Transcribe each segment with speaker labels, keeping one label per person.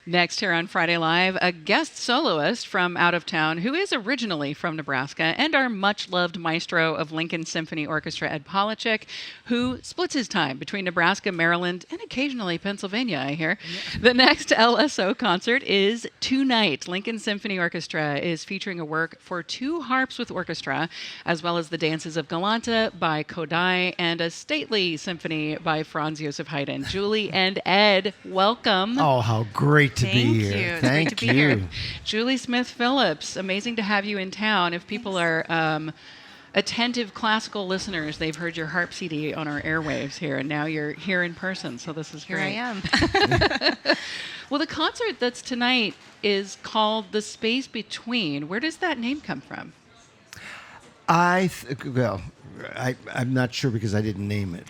Speaker 1: Next here on Friday Live, a guest soloist from out of town who is originally from Nebraska and our much-loved maestro of Lincoln Symphony Orchestra, Ed Polachek, who splits his time between Nebraska, Maryland, and occasionally Pennsylvania, I hear. Yeah. The next LSO concert is tonight. Lincoln Symphony Orchestra is featuring a work for two harps with orchestra, as well as the Dances of Galanta by Kodály and a stately symphony by Franz Josef Haydn. Julie and Ed, welcome.
Speaker 2: Oh, how great to be here.
Speaker 3: You.
Speaker 2: Thank you.
Speaker 3: Here.
Speaker 1: Julie Smith-Phillips, amazing to have you in town. If people are attentive classical listeners, they've heard your harp CD on our airwaves here, and now you're here in person, so this is great.
Speaker 3: Here I am.
Speaker 1: Well, the concert that's tonight is called The Space Between. Where does that name come from?
Speaker 2: I'm not sure because I didn't name it,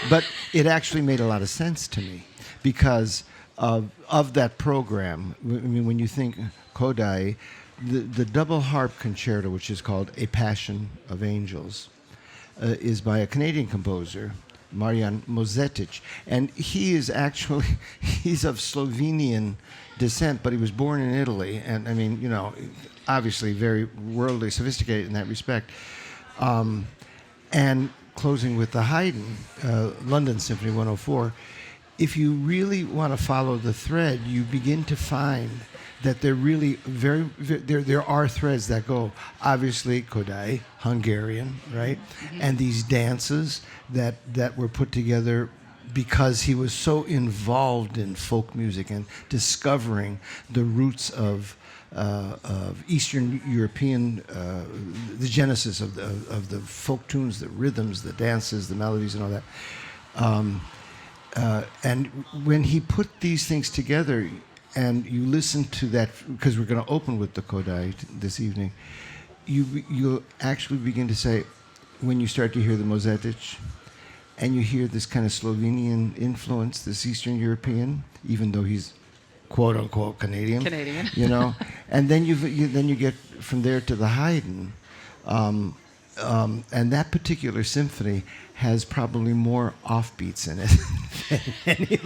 Speaker 2: but it actually made a lot of sense to me because of that program. I mean, when you think Kodály, the double harp concerto, which is called A Passion of Angels, is by a Canadian composer, Marian Mozetic, and he's of Slovenian descent, but he was born in Italy, and I mean, obviously very worldly, sophisticated in that respect. And closing with the Haydn, London Symphony 104, if you really want to follow the thread, you begin to find that there really there are threads that go. Obviously, Kodály, Hungarian, right? Mm-hmm. And these dances that were put together because he was so involved in folk music and discovering the roots of Eastern European, the genesis of the folk tunes, the rhythms, the dances, the melodies, and all that. And when he put these things together, and you listen to that, because we're going to open with the Kodály this evening, you'll actually begin to say, when you start to hear the Mozetic, and you hear this kind of Slovenian influence, this Eastern European, even though he's quote unquote Canadian, and then you get from there to the Haydn, and that particular symphony has probably more offbeats in it than any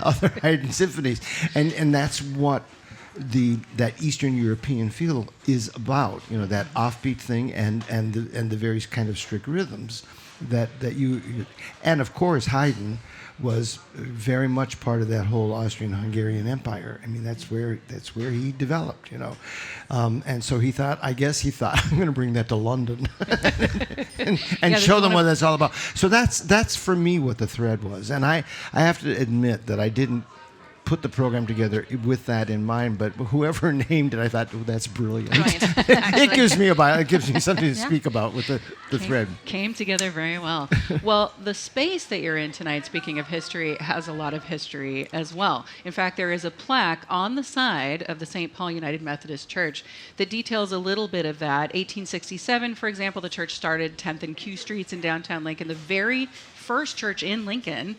Speaker 2: other Haydn symphonies, and that's what that Eastern European feel is about. That offbeat thing and the very kind of strict rhythms that you and of course Haydn was very much part of that whole Austrian-Hungarian Empire. I mean, that's where he developed, and so he thought, I'm going to bring that to London and show them what that's all about. So that's for me what the thread was, and I have to admit that I didn't put the program together with that in mind, but whoever named it, I thought, that's brilliant. It gives me something to speak about with the thread.
Speaker 1: Came together very well. Well, the space that you're in tonight, speaking of history, has a lot of history as well. In fact, there is a plaque on the side of the St. Paul United Methodist Church that details a little bit of that. 1867, for example, the church started 10th and Q Streets in downtown Lincoln, the very first church in Lincoln.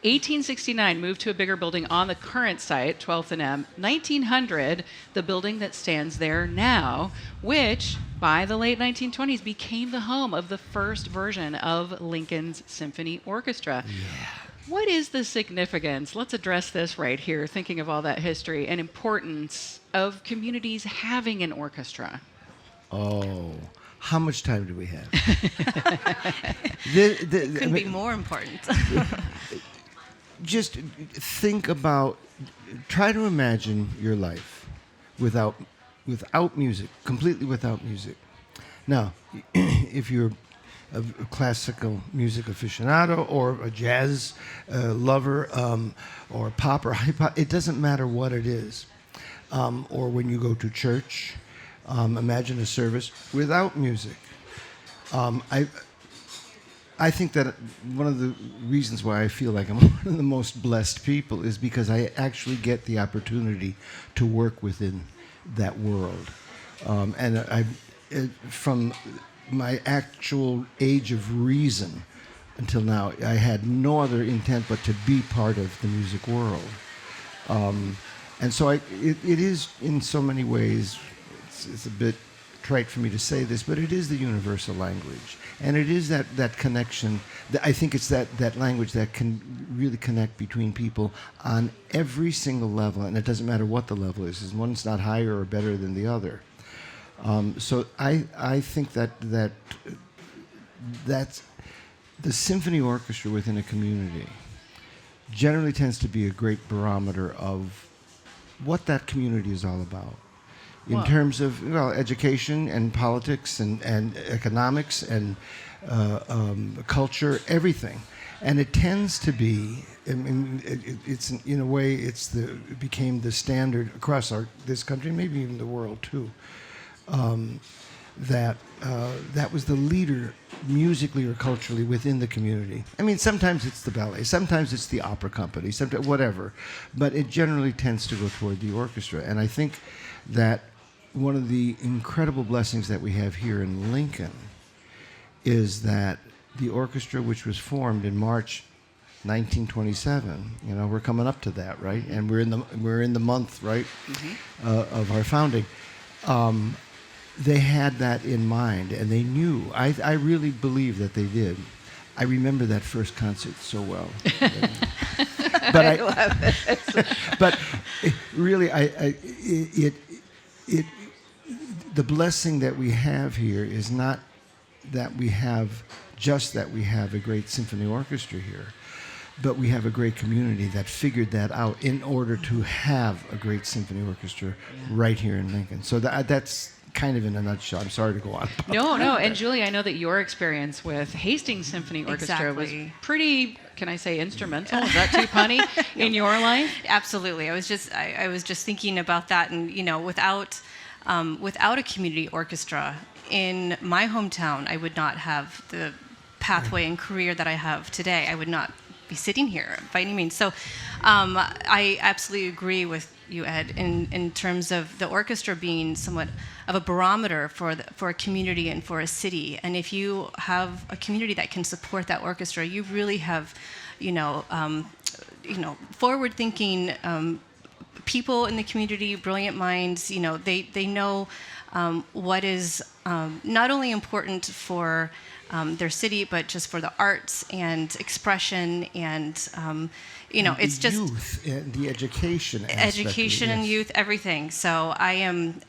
Speaker 1: 1869, moved to a bigger building on the current site, 12th and M. 1900, the building that stands there now, which by the late 1920s became the home of the first version of Lincoln's Symphony Orchestra. Yeah. What is the significance? Let's address this right here, thinking of all that history and importance of communities having an orchestra.
Speaker 2: Oh. How much time do we have?
Speaker 3: It couldn't be more important.
Speaker 2: Just think about, try to imagine your life without music, completely without music. Now, if you're a classical music aficionado or a jazz lover or pop or hip hop, it doesn't matter what it is. Or when you go to church, imagine a service without music. I think that one of the reasons why I feel like I'm one of the most blessed people is because I actually get the opportunity to work within that world. From my actual age of reason until now, I had no other intent but to be part of the music world. And so it is, in so many ways, it's a bit trite for me to say this, but it is the universal language. And it is that connection. I think it's that language that can really connect between people on every single level, and it doesn't matter what the level is. One's not higher or better than the other. So I think that's the symphony orchestra within a community generally tends to be a great barometer of what that community is all about. In terms of education and politics and economics and culture, everything, and it tends to be. I mean, it's in a way it became the standard across this country, maybe even the world too. That was the leader musically or culturally within the community. I mean, sometimes it's the ballet, sometimes it's the opera company, sometimes whatever, but it generally tends to go toward the orchestra. And I think that one of the incredible blessings that we have here in Lincoln is that the orchestra, which was formed in March 1927, we're coming up to that, right? And we're in the month, right, of our founding. They had that in mind, and they knew. I really believe that they did. I remember that first concert so well. But I love it. But really, the blessing that we have here is not that we have a great symphony orchestra here, but we have a great community that figured that out in order to have a great symphony orchestra right here in Lincoln. So that's kind of in a nutshell. I'm sorry to go on.
Speaker 1: No. And Julie, I know that your experience with Hastings Symphony Orchestra was pretty, can I say, instrumental? Is that too punny in your life?
Speaker 3: Absolutely. I was just thinking about that, and without a community orchestra in my hometown, I would not have the pathway and career that I have today. I would not be sitting here by any means. So I absolutely agree with you, Ed, in terms of the orchestra being somewhat of a barometer for a community and for a city. And if you have a community that can support that orchestra, you really have, forward-thinking people in the community, brilliant minds. They know what is not only important for their city, but just for the arts and expression and it's just
Speaker 2: youth and the education
Speaker 3: and youth, everything. So I am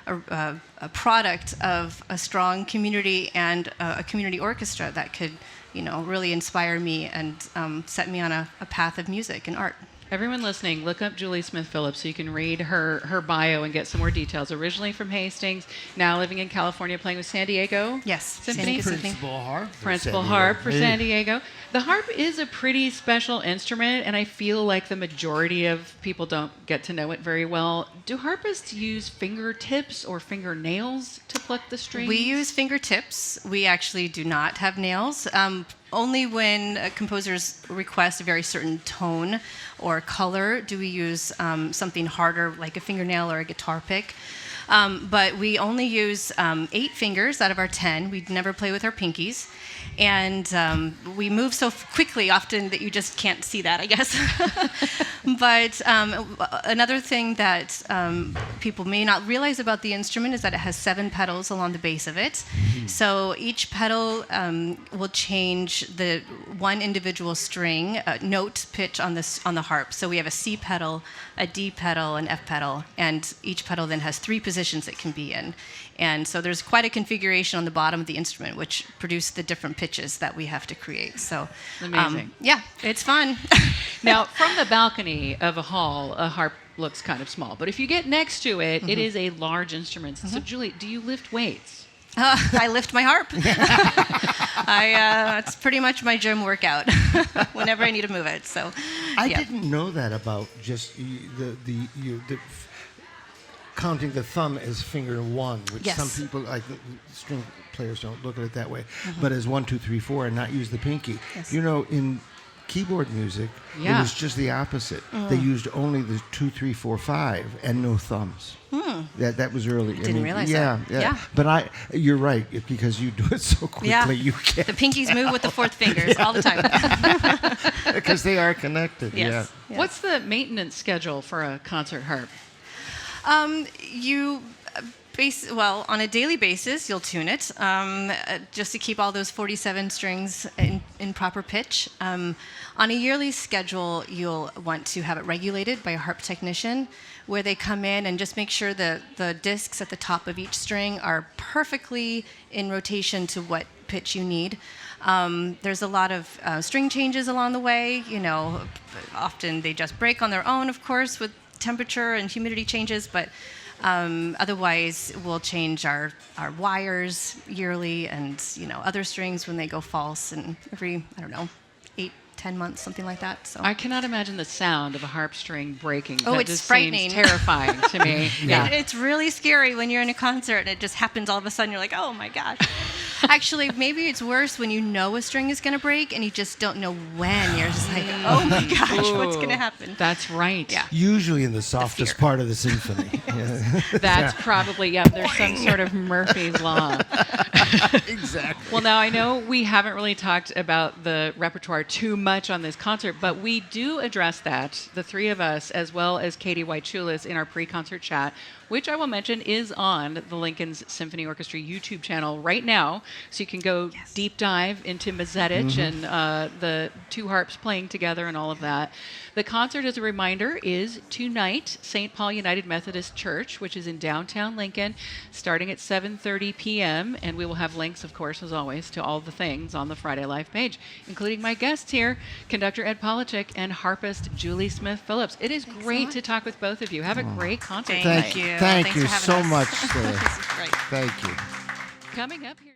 Speaker 3: a product of a strong community and a community orchestra that could really inspire me and set me on a path of music and art.
Speaker 1: Everyone listening, look up Julie Smith Phillips so you can read her bio and get some more details. Originally from Hastings, now living in California, playing with San Diego.
Speaker 3: Yes,
Speaker 1: Symphony.
Speaker 2: Principal harp.
Speaker 1: Principal harp for San Diego. The harp is a pretty special instrument, and I feel like the majority of people don't get to know it very well. Do harpists use fingertips or fingernails to pluck the strings?
Speaker 3: We use fingertips. We actually do not have nails. Only when composers request a very certain tone or color do we use something harder like a fingernail or a guitar pick. But we only use 8 fingers out of our 10. We never play with our pinkies. And we move so quickly often that you just can't see that, I guess. But another thing that people may not realize about the instrument is that it has 7 pedals along the base of it. Mm-hmm. So each pedal will change the one individual string, note pitch on the harp. So we have a C pedal, a D pedal, an F pedal, and each pedal then has 3 positions it can be in. And so there's quite a configuration on the bottom of the instrument, which produce the different pitches that we have to create. So,
Speaker 1: amazing.
Speaker 3: Yeah, it's fun.
Speaker 1: Now, from the balcony of a hall, a harp looks kind of small. But if you get next to it, it is a large instrument. So, Julie, do you lift weights?
Speaker 3: I lift my harp. It's pretty much my gym workout whenever I need to move it. So,
Speaker 2: I didn't know that about just the counting the thumb as finger 1, which some people, like string players, don't look at it that way, but as 1, 2, 3, 4, and not use the pinky. Yes. In keyboard music, it was just the opposite. They used only the 2, 3, 4, 5, and no thumbs. That was early.
Speaker 3: Didn't realize that.
Speaker 2: Yeah. But you're right, because you do it so quickly. You can't.
Speaker 3: The pinkies move with the 4th fingers all the time.
Speaker 2: Because they are connected.
Speaker 3: Yes.
Speaker 2: Yeah.
Speaker 1: What's the maintenance schedule for a concert harp?
Speaker 3: You Well, on a daily basis, you'll tune it just to keep all those 47 strings in proper pitch. On a yearly schedule, you'll want to have it regulated by a harp technician, where they come in and just make sure the discs at the top of each string are perfectly in rotation to what pitch you need. There's a lot of string changes along the way. Often they just break on their own, of course, with temperature and humidity changes, but otherwise, we'll change our wires yearly, and other strings when they go false, and every 8-10 months, something like that. So
Speaker 1: I cannot imagine the sound of a harp string breaking.
Speaker 3: Oh,
Speaker 1: that
Speaker 3: it's
Speaker 1: just
Speaker 3: frightening.
Speaker 1: Seems terrifying to me. Yeah.
Speaker 3: It's really scary when you're in a concert and it just happens all of a sudden. You're like, oh my gosh. Actually, maybe it's worse when you know a string is going to break and you just don't know when. You're just like, oh my gosh, what's going to happen?
Speaker 1: That's right.
Speaker 3: Yeah.
Speaker 2: Usually in the softest
Speaker 3: fear.
Speaker 2: part of the symphony.
Speaker 1: That's probably, there's some sort of Murphy's Law.
Speaker 2: Exactly.
Speaker 1: Well, now I know we haven't really talked about the repertoire too much on this concert, but we do address that, the three of us, as well as Katie White-Chulis, in our pre-concert chat, which I will mention is on the Lincoln's Symphony Orchestra YouTube channel right now. So you can go deep dive into Mazzetich and the two harps playing together and all of that. The concert, as a reminder, is tonight, St. Paul United Methodist Church, which is in downtown Lincoln, starting at 7:30 p.m. And we will have links, of course, as always, to all the things on the Friday Live page, including my guests here, conductor Ed Polachek and harpist Julie Smith-Phillips. It is great to talk with both of you. Have a great concert
Speaker 3: Thank
Speaker 1: tonight.
Speaker 3: you.
Speaker 2: Thank
Speaker 3: Thanks
Speaker 2: you
Speaker 3: for having
Speaker 2: so
Speaker 3: us.
Speaker 2: much, Sarah.
Speaker 3: This is great.
Speaker 2: Thank you.
Speaker 1: Coming up here.